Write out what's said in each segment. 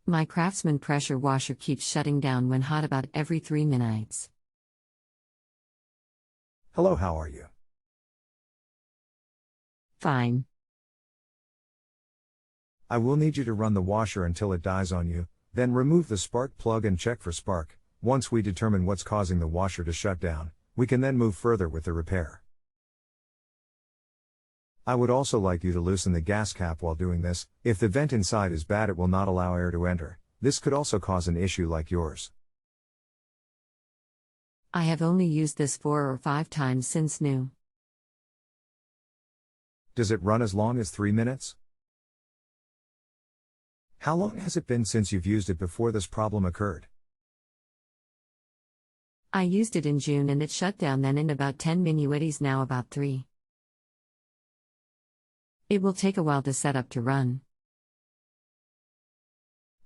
My Craftsman pressure washer keeps shutting down when hot about every 3 minutes. Hello, how are you? Fine. I will need you to run the washer until it dies on you, then remove the spark plug and check for spark. Once we determine what's causing the washer to shut down, we can then move further with the repair. I would also like you to loosen the gas cap while doing this. If the vent inside is bad, it will not allow air to enter. This could also cause an issue like yours. I have only used this 4 or 5 times since new. Does it run as long as 3 minutes? How long has it been since you've used it before this problem occurred? I used it in June and it shut down then in about 10 minuites, now about 3. It will take a while to set up to run.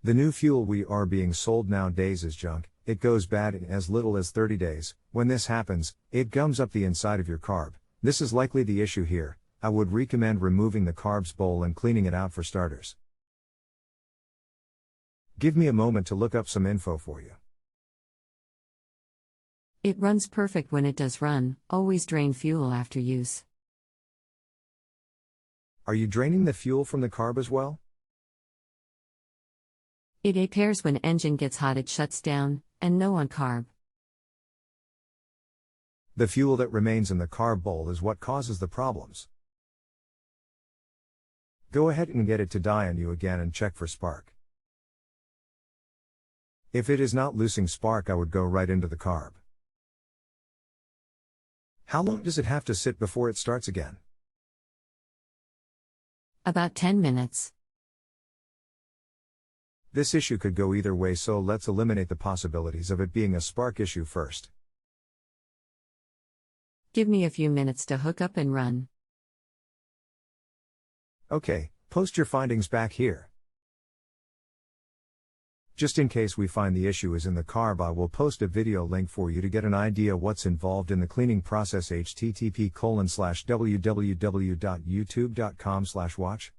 The new fuel we are being sold nowadays is junk. It goes bad in as little as 30 days. When this happens, it gums up the inside of your carb. This is likely the issue here. I would recommend removing the carbs bowl and cleaning it out for starters. Give me a moment to look up some info for you. It runs perfect when it does run. Always drain fuel after use. Are you draining the fuel from the carb as well? It appears when engine gets hot it shuts down, and no on carb. The fuel that remains in the carb bowl is what causes the problems. Go ahead and get it to die on you again and check for spark. If it is not losing spark, I would go right into the carb. How long does it have to sit before it starts again? About 10 minutes. This issue could go either way, so let's eliminate the possibilities of it being a spark issue first. Give me a few minutes to hook up and run. Okay, post your findings back here. Just in case we find the issue is in the carb, I will post a video link for you to get an idea what's involved in the cleaning process. http://www.youtube.com/watch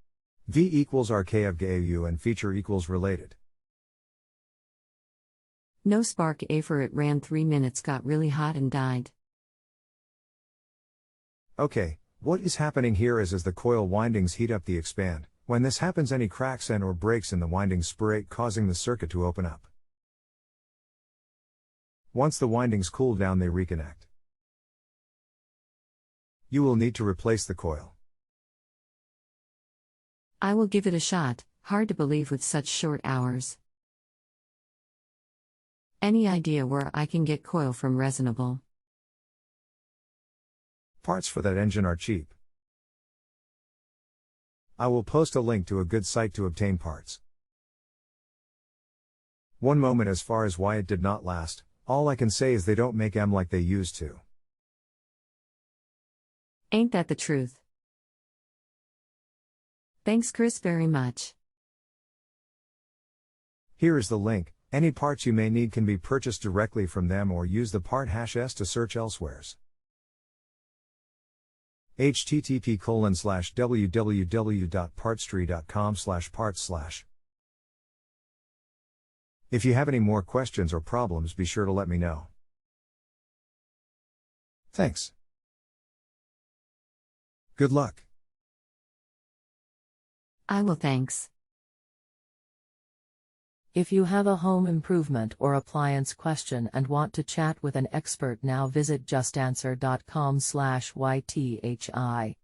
v equals RK of GAU and feature equals related. No spark after it ran 3 minutes, got really hot and died. Okay, what is happening here is as the coil windings heat up, they expand. When this happens, any cracks and or breaks in the windings spurate, causing the circuit to open up. Once the windings cool down, they reconnect. You will need to replace the coil. I will give it a shot. Hard to believe with such short hours. Any idea where I can get coil from reasonable? Parts for that engine are cheap. I will post a link to a good site to obtain parts. One moment as far as why it did not last. All I can say is they don't make them like they used to. Ain't that the truth? Thanks Chris very much. Here is the link. Any parts you may need can be purchased directly from them or use the part #S to search elsewheres. http://www.partstree.com/parts/. If you have any more questions or problems, be sure to let me know. Thanks. Good luck. I will, thanks. If you have a home improvement or appliance question and want to chat with an expert now, visit JustAnswer.com/YTHI.